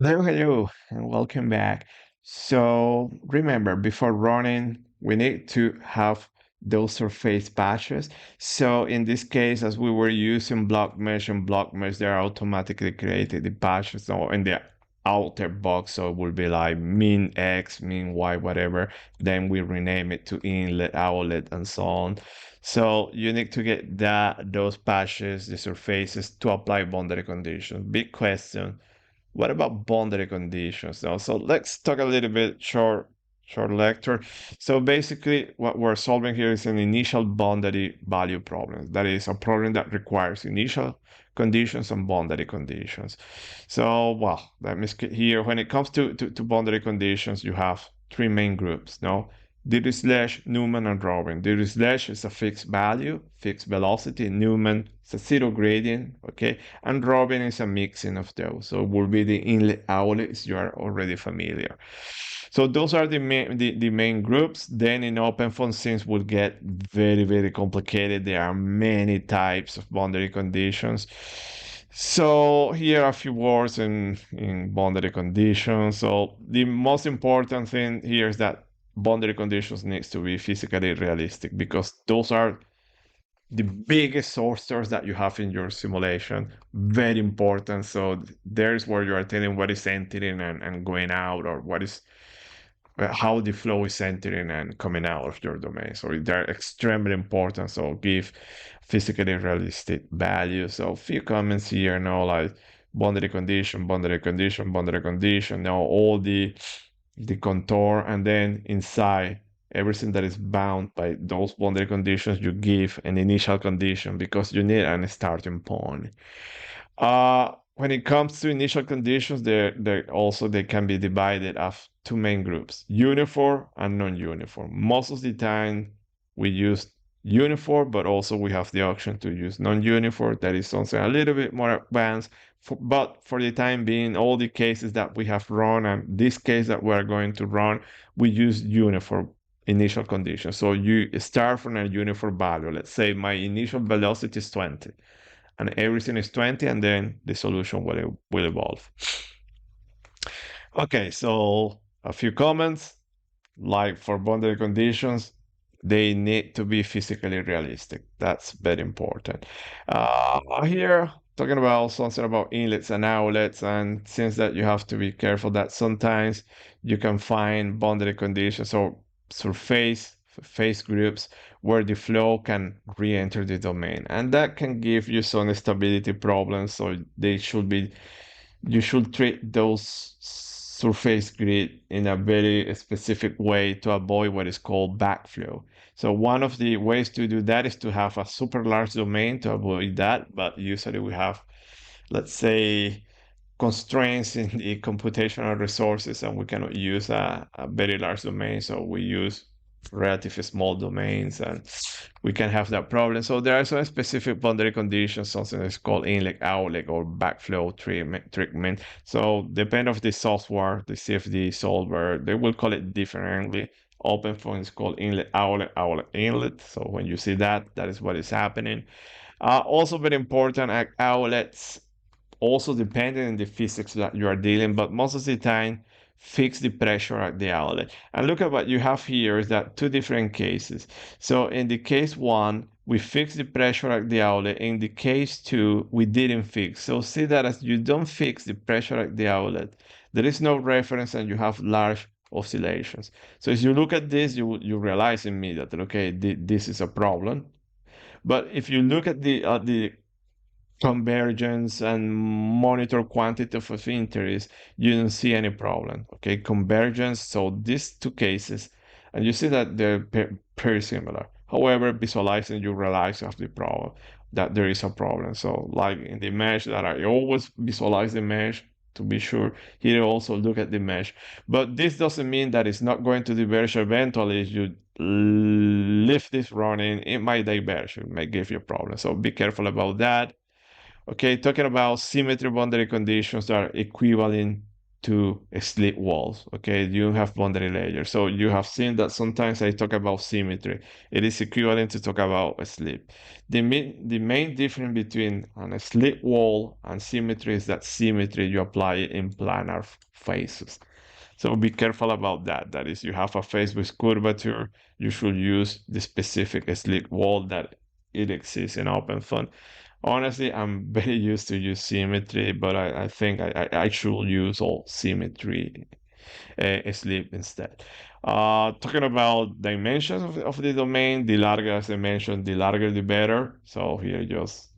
Hello, and welcome back. So remember, before running, we need to have those surface patches. So in this case, as we were using blockMesh and blockMesh, they are automatically created the patches or in the outer box. So it will be like min X, min Y, whatever. Then we rename it to inlet, outlet, and so on. So you need to get those patches, the surfaces to apply boundary conditions. Big question, what about boundary conditions now? So let's talk a little bit short lecture. So basically what we're solving here is an initial boundary value problem. That is a problem that requires initial conditions and boundary conditions. So, well, let me skip here. When it comes to boundary conditions, you have three main groups, no? Dirichlet, Newman, and Robin. Dirichlet is a fixed value, fixed velocity. Newman is a zero gradient, okay? And Robin is a mixing of those. So it will be the inlet outlets you are already familiar. So those are the main groups. Then in OpenFOAM, things will get very complicated. There are many types of boundary conditions. So here are a few words in boundary conditions. So the most important thing here is that boundary conditions needs to be physically realistic because those are the biggest sources that you have in your simulation. Very important. So there's where you are telling what is entering and going out, or what is how the flow is entering and coming out of your domain. So they're extremely important. So give physically realistic values. So a few comments here now, like boundary condition, boundary condition, boundary condition. Now all the contour, and then inside everything that is bound by those boundary conditions, you give an initial condition because you need a starting point. When it comes to initial conditions, they can be divided as two main groups: uniform and non-uniform. Most of the time we use uniform, but also we have the option to use non-uniform. That is something a little bit more advanced. But for the time being, all the cases that we have run and this case that we're going to run, we use uniform initial conditions. So you start from a uniform value. Let's say my initial velocity is 20 and everything is 20, and then the solution will evolve. Okay, so a few comments. Like for boundary conditions, they need to be physically realistic. That's very important. Here, talking about something about inlets and outlets, and since that you have to be careful that sometimes you can find boundary conditions or surface face groups where the flow can re-enter the domain, and that can give you some stability problems. So they should be you should treat those surface grid in a very specific way to avoid what is called backflow. So one of the ways to do that is to have a super large domain to avoid that, but usually we have, let's say, constraints in the computational resources, and we cannot use a very large domain, so we use relatively small domains, and we can have that problem. So there are some specific boundary conditions, something that's called inlet, outlet, or backflow treatment. So depend of the software, the CFD solver, they will call it differently. OpenFOAM is called inlet, outlet, outlet, inlet. So when you see that, that is what is happening. Also very important, outlets also depending on the physics that you are dealing, but most of the time fix the pressure at the outlet. And look at what you have here is that two different cases. So in the case one, we fix the pressure at the outlet. In the case two, we didn't fix. So see that as you don't fix the pressure at the outlet, there is no reference and you have large oscillations. So as you look at this, you realize immediately, okay, this is a problem. But if you look at the convergence and monitor quantitative of interest, you don't see any problem. Okay, convergence. So these two cases, and you see that they're very similar. However, visualizing, you realize you have the problem, that there is a problem. So like in the mesh, that I always visualize the mesh to be sure. Here also look at the mesh. But this doesn't mean that it's not going to diverge eventually. If you leave this running, it might diverge. It might give you a problem. So be careful about that. Okay, talking about symmetry boundary conditions that are equivalent to sleep walls. Okay, you have boundary layers. So you have seen that sometimes I talk about symmetry. It is equivalent to talk about sleep. The main difference between a sleep wall and symmetry is that symmetry you apply it in planar faces. So be careful about that. That is, you have a face with curvature, you should use the specific sleep wall that it exists in OpenFOAM. Honestly, I'm very used to use symmetry, but I think I should use all symmetry sleep instead. Talking about dimensions of the domain, the larger, as I mentioned, the larger the better. So here just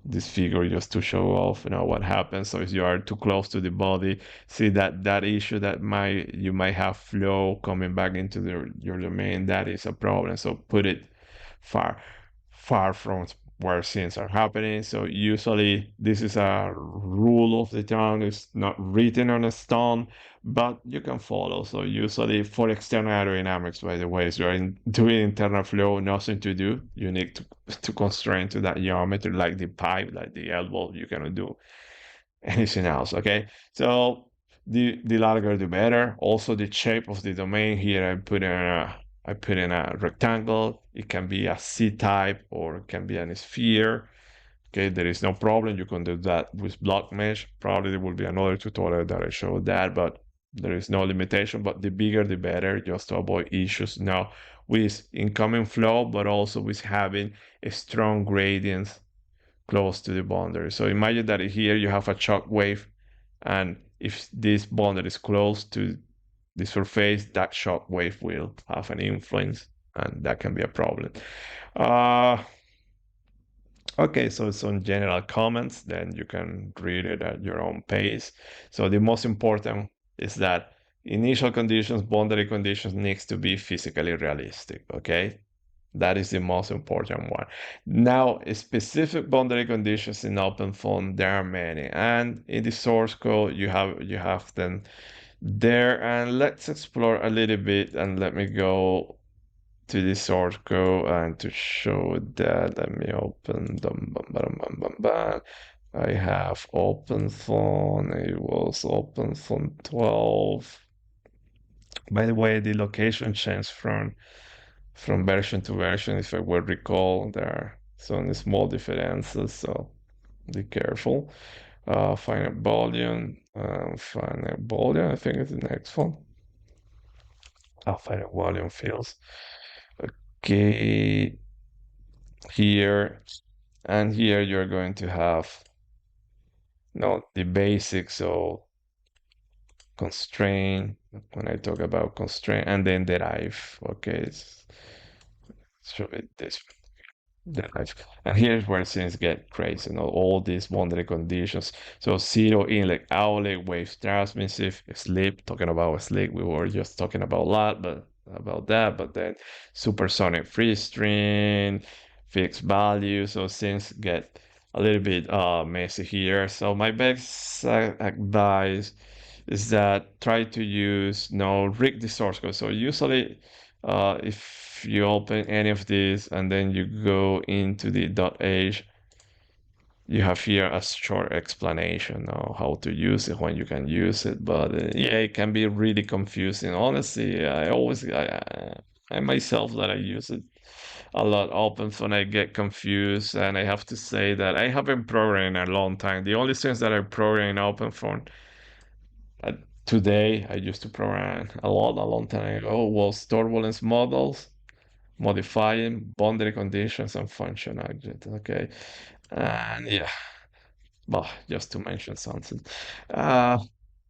this figure just to show off, what happens. So if you are too close to the body, see that issue that you might have flow coming back into your domain. That is a problem. So put it far far from where scenes are happening. So usually this is a rule of the town. It's not written on a stone, but you can follow. So usually for external aerodynamics, by the way, if you're doing internal flow, nothing to do. You need to constrain to that geometry, like the pipe, like the elbow. You cannot do anything else. Okay, so the larger the better. Also the shape of the domain here, I put in a rectangle. It can be a C-type or it can be a sphere. Okay, there is no problem. You can do that with blockMesh. Probably there will be another tutorial that I show that, but there is no limitation. But the bigger the better, just to avoid issues now with incoming flow, but also with having a strong gradients close to the boundary. So imagine that here you have a shock wave, and if this boundary is close to the surface, that shock wave will have an influence, and that can be a problem. Uh, okay, so some general comments, then you can read it at your own pace. So the most important is that initial conditions, boundary conditions needs to be physically realistic, okay? That is the most important one. Now, specific boundary conditions in OpenFOAM, there are many, and in the source code you have them there. And let's explore a little bit. And let me go to the source code and to show that. Let me open them. I have OpenFOAM. It was OpenFOAM 12. By the way, the location changed from version to version, if I will recall. There are some small differences, so be careful. Finite volume, I think it's the next one. Finite volume fields. Okay, here and here you're going to have the basics. So constraint, when I talk about constraint, and then derive. Okay, show it this life. And here's where things get crazy, all these boundary conditions. So zero inlet, outlet, waves transmissive, sleep, talking about sleep, we were just talking about that, but then supersonic free stream, fixed value, so things get a little bit messy here. So my best advice is that try to use rig the source code. So usually if you open any of these and then you go into the .h, you have here a short explanation of how to use it, when you can use it. But yeah, it can be really confusing. Honestly, I myself that I use it a lot often I get confused, and I have to say that I haven't programmed in a long time. The only things that I program in OpenFOAM uh, today, I used to program a long time ago, was turbulence models, modifying boundary conditions and function object. Okay, and yeah, well, just to mention something. Uh,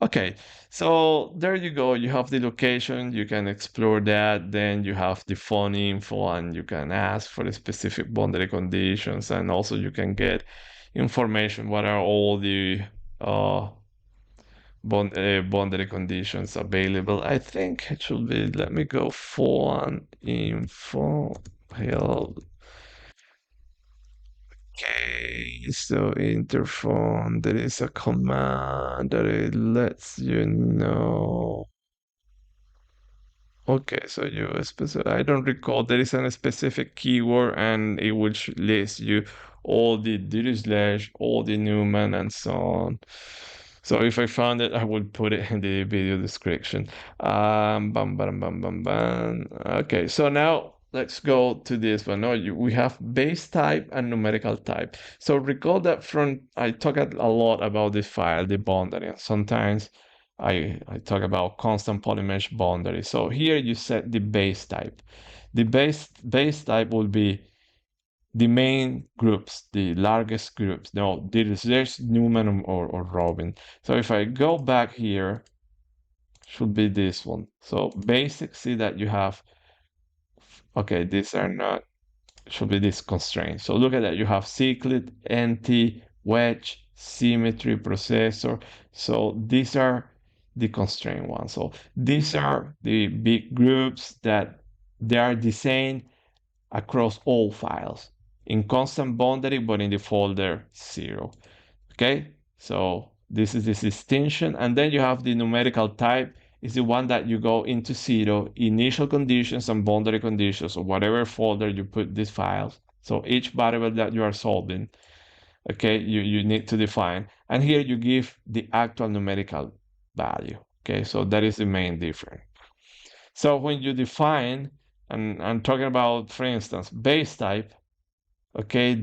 okay, so there you go. You have the location. You can explore that. Then you have the phone info, and you can ask for the specific boundary conditions, and also you can get information. What are all the uh, boundary conditions available? I think it should be. Let me go phone info. Help. Okay, so interphone, there is a command that it lets you know. Okay, so I don't recall, there is a specific keyword and it will list you all the Dirichlet, all the Newman, and so on. So if I found it, I will put it in the video description. Bum, bum, bum, bum, bum. Okay, so now let's go to this one. No, we have base type and numerical type. So recall that from I talked a lot about this file, the boundary. Sometimes I talk about constant polyMesh boundary. So here you set the base type. The base type will be the main groups, the largest groups. No, there's Newman or Robin. So if I go back here, should be this one. So basic, see that you have, okay, these are not, should be this constraint. So look at that, you have cyclid, anti, wedge, symmetry, processor. So these are the constraint ones. So these are the big groups that they are designed across all files in constant boundary, but in the folder 0. Okay, so this is this distinction. And then you have the numerical type is the one that you go into 0, initial conditions and boundary conditions, or whatever folder you put these files. So each variable that you are solving, okay, you need to define. And here you give the actual numerical value. Okay, so that is the main difference. So when you define, and I'm talking about, for instance, base type, okay,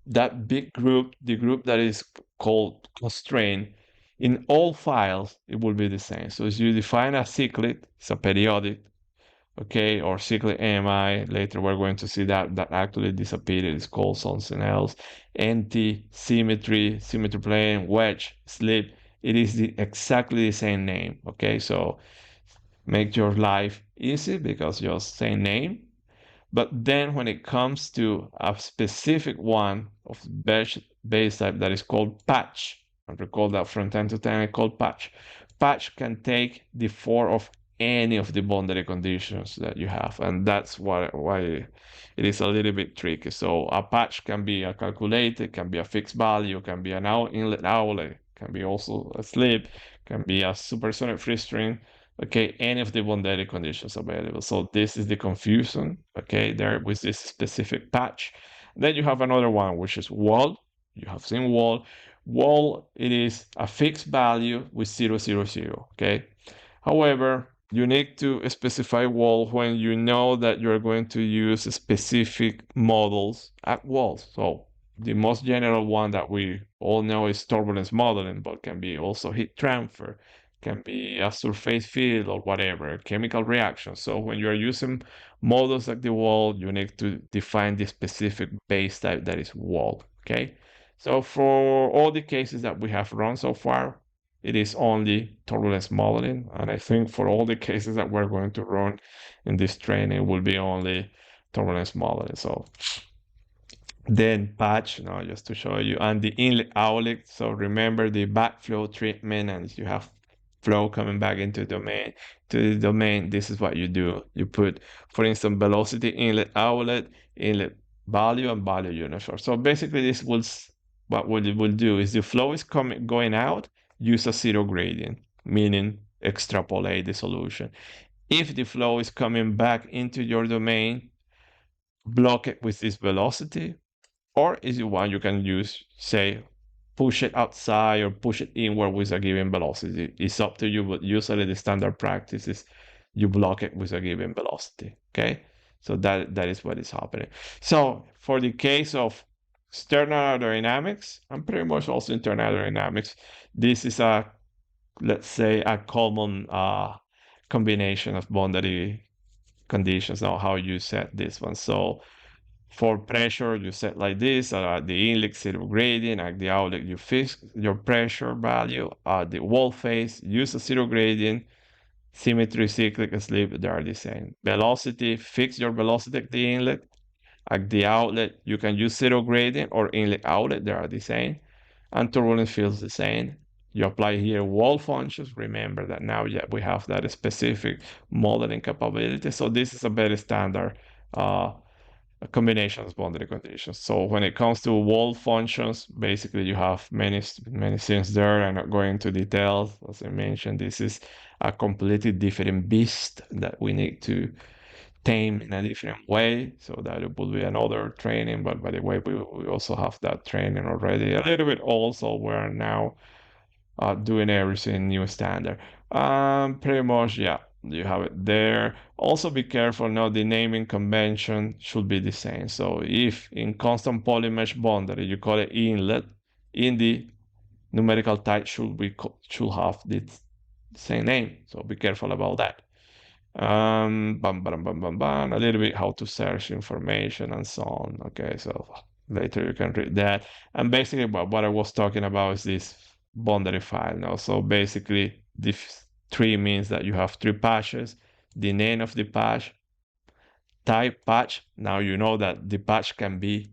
that big group, the group that is called constraint, in all files, it will be the same. So as you define a cyclid, it's a periodic, okay, or cyclic AMI, later we're going to see that actually disappeared, it's called something else. Anti, symmetry, symmetry plane, wedge, slip, it is exactly the same name, okay? So make your life easy because just say name. But then when it comes to a specific one of base type that is called patch, and recall that from time to time I call patch. Patch can take the form of any of the boundary conditions that you have, and that's why it is a little bit tricky. So a patch can be a calculated, can be a fixed value, can be an inlet outlet, can be also a slip, can be a supersonic free string, okay, any of the boundary conditions available. So this is the confusion, okay, there with this specific patch. Then you have another one, which is wall. You have seen wall. Wall, it is a fixed value with 0, 0, 0, okay? However, you need to specify wall when you know that you're going to use specific models at walls. So the most general one that we all know is turbulence modeling, but can be also heat transfer, can be a surface field or whatever, chemical reaction. So when you're using models like the wall, you need to define the specific base type that is wall, okay? So for all the cases that we have run so far, it is only turbulence modeling. And I think for all the cases that we're going to run in this training, it will be only turbulence modeling. So then patch, just to show you, and the inlet outlet. So remember the backflow treatment, and you have flow coming back into domain. To the domain, this is what you do. You put, for instance, velocity inlet outlet, inlet value, and value uniform. So basically, this will what it will do is the flow is going out, use a zero gradient, meaning extrapolate the solution. If the flow is coming back into your domain, block it with this velocity, or if you want, you can use, say, push it outside or push it inward with a given velocity. It's up to you, but usually the standard practice is you block it with a given velocity, okay? So that is what is happening. So for the case of external aerodynamics, and pretty much also internal aerodynamics, this is let's say, a common combination of boundary conditions. Now, how you set this one. So for pressure, you set like this. At the inlet, zero gradient. At the outlet, you fix your pressure value. At the wall face, use a zero gradient. Symmetry, cyclic, slip, they are the same. Velocity, fix your velocity at the inlet. At the outlet, you can use zero gradient or inlet outlet, they are the same. And turbulence feels the same. You apply here wall functions. Remember that now we have that specific modeling capability. So this is a very standard combinations boundary conditions. So when it comes to wall functions, basically you have many things there. I'm not going into details. As I mentioned, this is a completely different beast that we need to tame in a different way. So that it will be another training. But by the way, we also have that training already. A little bit also we're now doing everything new standard. Pretty much, yeah, you have it there. Also be careful now, the naming convention should be the same. So if in constant polymesh boundary you call it inlet, in the numerical type should have the same name. So be careful about that. Bam, bam, bam, bam, bam. A little bit how to search information and so on. Okay, so later you can read that. And basically, what I was talking about is this boundary file now. So basically, this tree means that you have three patches, the name of the patch, type patch. Now you know that the patch can be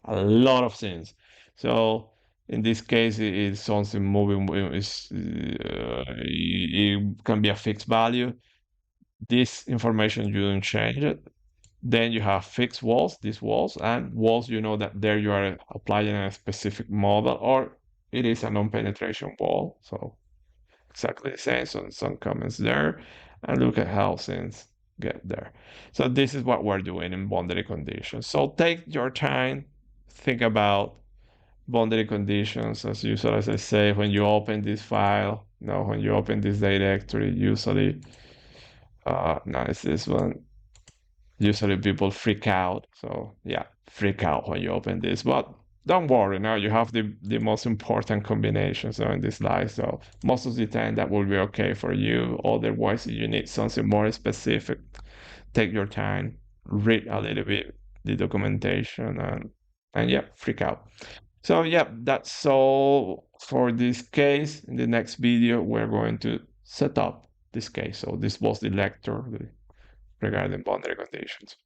a lot of things. So in this case, it is something moving. It can be a fixed value. This information you don't change it. Then you have fixed walls, these walls, and walls, you know that there you are applying a specific model, or it is a non-penetration wall. So exactly the same. So some comments there, and look at how things get there. So this is what we're doing in boundary conditions. So take your time, think about boundary conditions as usual. As I say, when you open this file, when you open this directory, usually, no, it's this one. Usually people freak out. So yeah, freak out when you open this. But don't worry, now you have the most important combinations in this slide. So most of the time that will be okay for you. Otherwise, if you need something more specific, take your time, read a little bit the documentation, and yeah, freak out. So yeah, that's all for this case. In the next video, we're going to set up this case. So this was the lecture regarding boundary conditions.